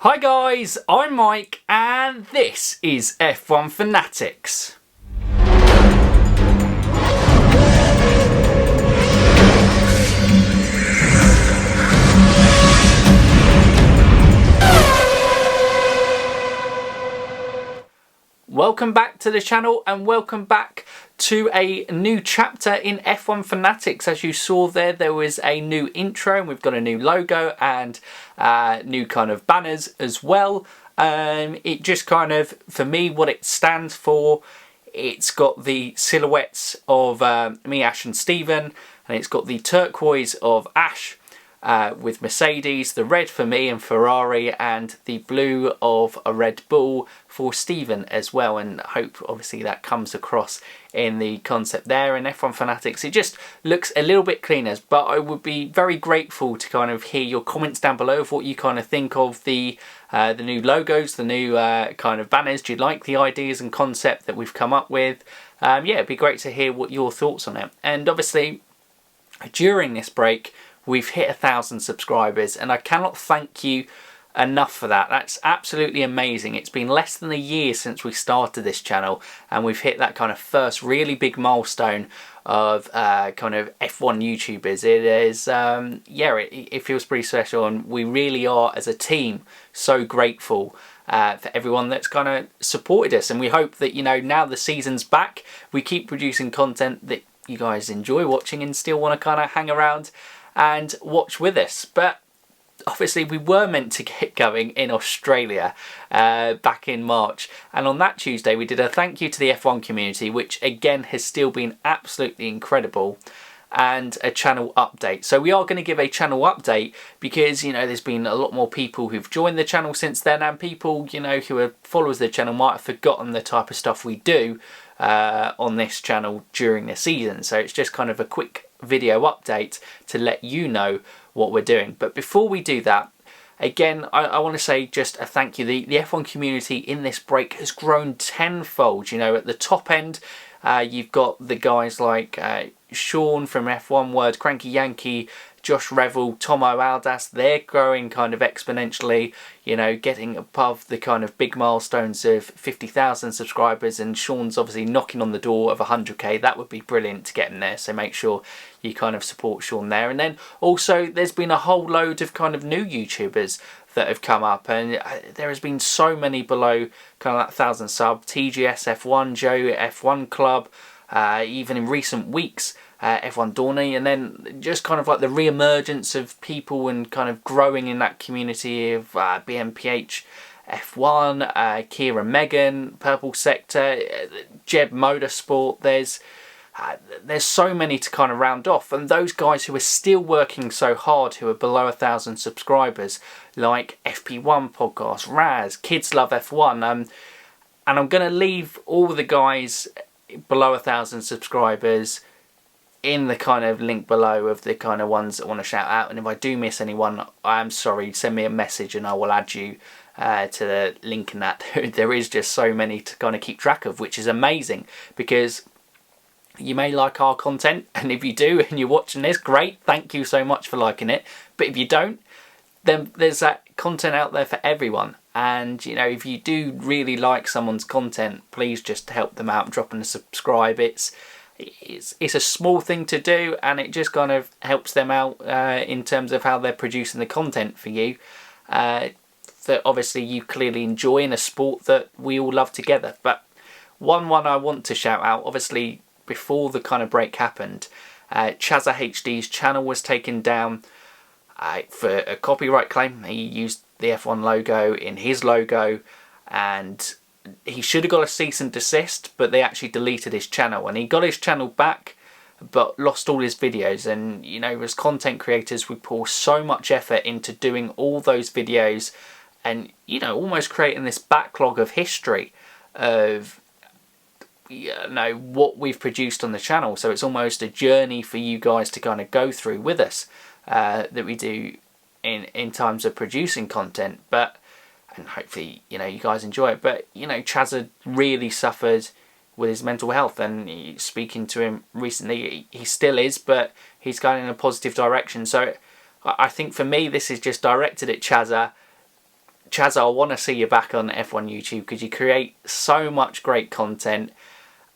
Hi guys, I'm Mike and this is F1 Fanatics. Welcome back to the channel and welcome back to a new chapter in F1 Fanatics. As you saw there was a new intro and we've got a new logo and new kind of banners as well. It just kind of, for me, what it stands for, it's got the silhouettes of me, Ash and Steven, and it's got the turquoise of Ash with Mercedes, the red for me and Ferrari, and the blue of a Red Bull for Steven as well. And I hope obviously that comes across in the concept there. In F1 Fanatics, it just looks a little bit cleaner, but I would be very grateful to kind of hear your comments down below of what you kind of think of the new logos, the new kind of banners. Do you like the ideas and concept that we've come up with? Yeah, it'd be great to hear what your thoughts on it. And obviously during this break we've hit 1,000 subscribers and I cannot thank you enough for that. That's absolutely amazing. It's been less than a year since we started this channel and we've hit that kind of first really big milestone of kind of F1 YouTubers. It is, yeah, it feels pretty special and we really are as a team so grateful for everyone that's kind of supported us, and we hope that, you know, now the season's back, we keep producing content that you guys enjoy watching and still want to kind of hang around and watch with us. But obviously we were meant to get going in Australia back in March, and on that Tuesday we did a thank you to the F1 community, which again has still been absolutely incredible, and a channel update. So we are going to give a channel update because, you know, there's been a lot more people who've joined the channel since then, and people, you know, who are followers of the channel might have forgotten the type of stuff we do on this channel during the season. So it's just kind of a quick video update to let you know what we're doing. But before we do that, again, I want to say just a thank you. The F1 community in this break has grown tenfold. You know, at the top end, you've got the guys like Sean from F1 Word, Cranky Yankee, Josh Revel, Tomo Aldas. They're growing kind of exponentially, you know, getting above the kind of big milestones of 50,000 subscribers, and Sean's obviously knocking on the door of 100k. That would be brilliant to get him there, so make sure you kind of support Sean there. And then also there's been a whole load of kind of new YouTubers that have come up, and there has been so many below kind of that 1,000 sub. TGS F1, Joe F1 Club, even in recent weeks F1 Dornie, and then just kind of like the re-emergence of people and kind of growing in that community of BMPH F1, Kira Megan, Purple Sector, Jeb Motorsport. There's so many to kind of round off, and those guys who are still working so hard, who are below 1,000 subscribers, like FP1 Podcast, Raz, Kids Love F1, and I'm going to leave all the guys below 1,000 subscribers in the kind of link below of the kind of ones that want to shout out. And if I do miss anyone, I am sorry. Send me a message and I will add you to the link in that. There is just so many to kind of keep track of, which is amazing, because you may like our content, and if you do and you're watching this, great, thank you so much for liking it. But if you don't, then there's that content out there for everyone. And, you know, if you do really like someone's content, please just help them out and drop them a subscribe. It's a small thing to do, and it just kind of helps them out in terms of how they're producing the content for you that obviously you clearly enjoy in a sport that we all love together. But one I want to shout out, obviously before the kind of break happened, Chazza HD's channel was taken down for a copyright claim. He used the F1 logo in his logo, and he should have got a cease and desist, but they actually deleted his channel, and he got his channel back but lost all his videos. And, you know, as content creators, we pour so much effort into doing all those videos and, you know, almost creating this backlog of history of, you know, what we've produced on the channel. So it's almost a journey for you guys to kind of go through with us that we do in terms of producing content. But, and hopefully, you know, you guys enjoy it. But, you know, Chaz had really suffered with his mental health, and speaking to him recently, he still is, but he's going in a positive direction. So I think for me, this is just directed at Chazza Chaz, I want to see you back on F1 YouTube because you create so much great content,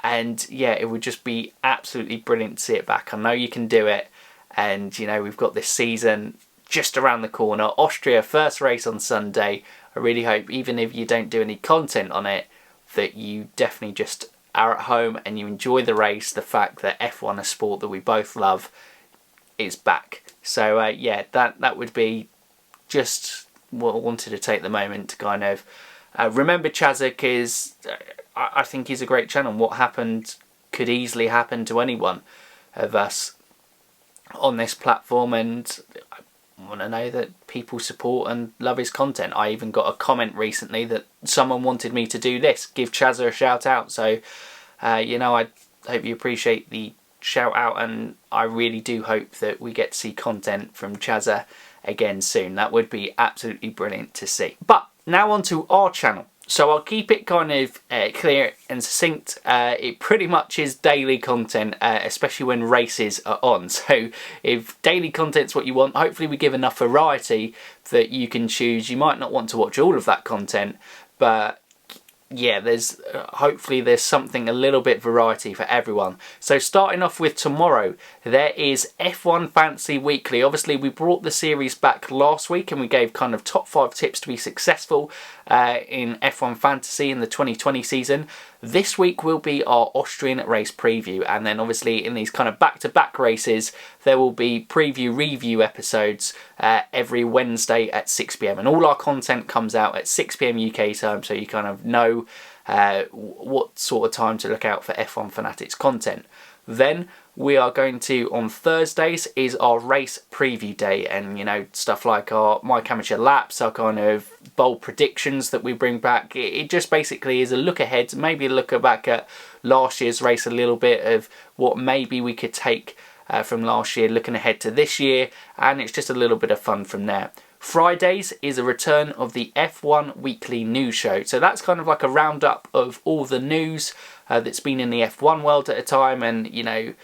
and yeah, it would just be absolutely brilliant to see it back. I know you can do it, and you know, we've got this season just around the corner. Austria, first race on Sunday. I really hope, even if you don't do any content on it, that you definitely just are at home and you enjoy the race. The fact that F1, a sport that we both love, is back. So yeah, that would be just what I wanted to take the moment to kind of remember Chazza, because I think he's a great channel. What happened could easily happen to anyone of us on this platform, and I want to know that people support and love his content. I even got a comment recently that someone wanted me to do this, give Chazza a shout out. So you know, I hope you appreciate the shout out, and I really do hope that we get to see content from Chazza again soon. That would be absolutely brilliant to see. But now on to our channel. So I'll keep it kind of clear and succinct. It pretty much is daily content, especially when races are on. So if daily content's what you want, hopefully we give enough variety that you can choose. You might not want to watch all of that content, but yeah, there's hopefully there's something a little bit variety for everyone. So starting off with tomorrow, there is F1 Fantasy Weekly. Obviously we brought the series back last week and we gave kind of top 5 tips to be successful in F1 Fantasy in the 2020 season. This week will be our Austrian race preview, and then obviously in these kind of back-to-back races there will be preview review episodes every Wednesday at 6 PM, and all our content comes out at 6 PM UK time, so you kind of know what sort of time to look out for F1 Fanatics content. Then we are going to, on Thursdays, is our race preview day, and you know, stuff like our Mike Amateur Laps, our kind of bold predictions that we bring back. It just basically is a look ahead, maybe a look back at last year's race, a little bit of what maybe we could take from last year, looking ahead to this year, and it's just a little bit of fun from there. Fridays is a return of the F1 Weekly News Show. So that's kind of like a roundup of all the news that's been in the F1 world at a time, and you know,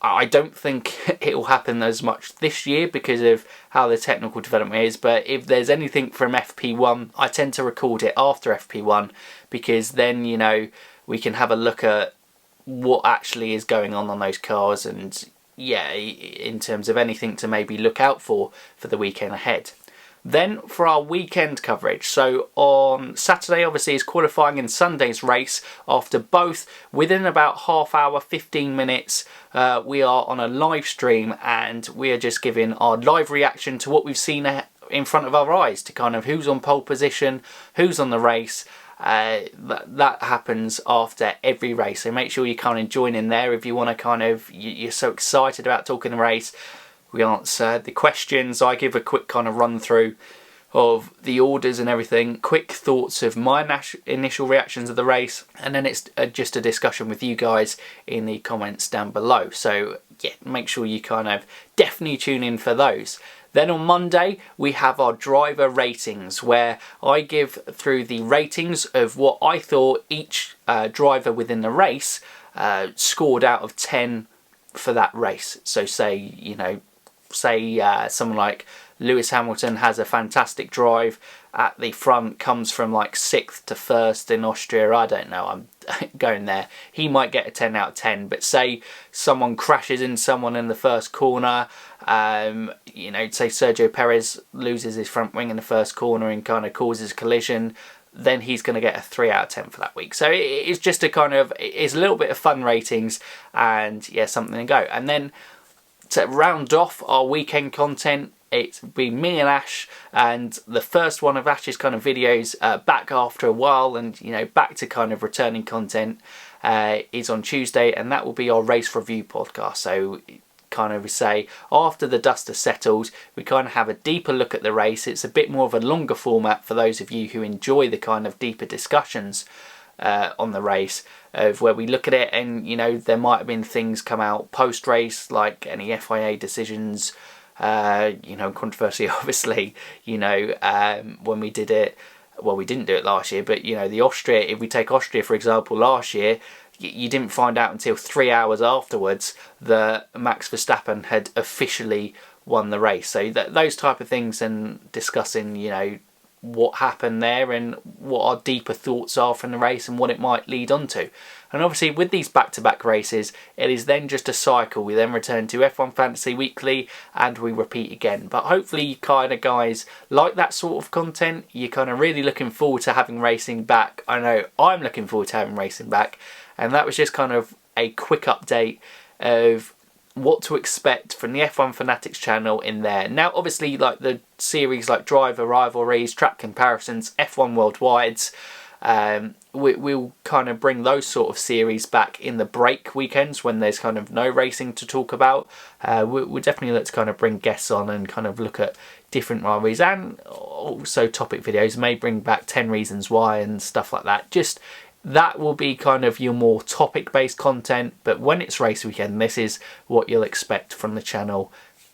I don't think it will happen as much this year because of how the technical development is, but if there's anything from FP1, I tend to record it after FP1, because then, you know, we can have a look at what actually is going on those cars, and yeah, in terms of anything to maybe look out for the weekend ahead. Then for our weekend coverage, so on Saturday obviously is qualifying and Sunday's race. After both, within about half hour, 15 minutes, we are on a live stream, and we are just giving our live reaction to what we've seen in front of our eyes, to kind of who's on pole position, who's on the race. That happens after every race, so make sure you kind of join in there if you want to kind of, you're so excited about talking the race. We answer the questions, I give a quick kind of run through of the orders and everything, quick thoughts of my initial reactions of the race, and then it's just a discussion with you guys in the comments down below. So yeah, make sure you kind of definitely tune in for those. Then on Monday we have our driver ratings, where I give through the ratings of what I thought each driver within the race scored out of 10 for that race. So say, you know, someone like Lewis Hamilton has a fantastic drive at the front, comes from like 6th to 1st in Austria, I don't know, I'm going there, he might get a 10 out of 10, but say someone crashes in someone in the first corner, you know, say Sergio Perez loses his front wing in the first corner and kind of causes a collision, then he's going to get a 3 out of 10 for that week. So it's just a kind of, it's a little bit of fun ratings, and yeah, something to go. And then to round off our weekend content, it's been me and Ash, and the first one of Ash's kind of videos back after a while, and you know, back to kind of returning content is on Tuesday, and that will be our race review podcast. So kind of, we say, after the dust has settled, we kind of have a deeper look at the race. It's a bit more of a longer format for those of you who enjoy the kind of deeper discussions on the race, of where we look at it, and you know, there might have been things come out post race, like any FIA decisions, you know, controversy obviously, you know, when we did it, well, we didn't do it last year, but you know, the Austria, if we take Austria for example, last year you didn't find out until 3 hours afterwards that Max Verstappen had officially won the race. So those type of things, and discussing, you know, what happened there and what our deeper thoughts are from the race and what it might lead on to. And obviously with these back-to-back races, it is then just a cycle. We then return to F1 Fantasy Weekly and we repeat again. But hopefully you kind of guys like that sort of content. You're kind of really looking forward to having racing back. I know I'm looking forward to having racing back. And that was just kind of a quick update of what to expect from the F1 Fanatics channel in there. Now obviously like the series like driver rivalries, track comparisons, F1 worldwides, we'll kind of bring those sort of series back in the break weekends when there's kind of no racing to talk about. We'll definitely look to kind of bring guests on and kind of look at different rivalries, and also topic videos. May bring back 10 reasons why and stuff like that. Just that will be kind of your more topic based content, but when it's race weekend, this is what you'll expect from the channel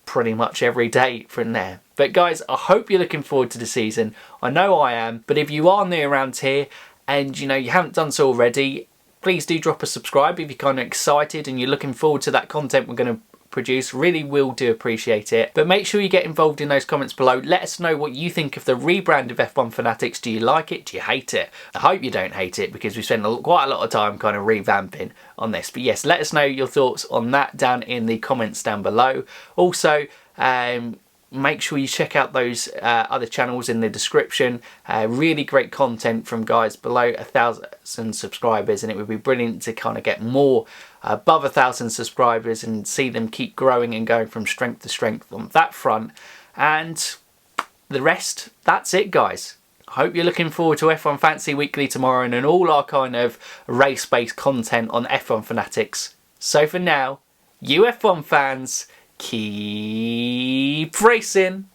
pretty much every day from there. But guys, I hope you're looking forward to the season. I know I am, but if you are new around here and you know you haven't done so already, please do drop a subscribe if you're kind of excited and you're looking forward to that content we're going to produce. Really will do appreciate it. But make sure you get involved in those comments below. Let us know what you think of the rebrand of F1 Fanatics. Do you like it? Do you hate it? I hope you don't hate it, because we spent quite a lot of time kind of revamping on this. But yes, let us know your thoughts on that down in the comments down below. Also, make sure you check out those other channels in the description. Really great content from guys below 1,000 subscribers, and it would be brilliant to kind of get more above 1,000 subscribers and see them keep growing and going from strength to strength on that front. And the rest, that's it guys. I hope you're looking forward to F1 Fantasy Weekly tomorrow and all our kind of race-based content on F1 Fanatics. So for now, you F1 fans, keep racing!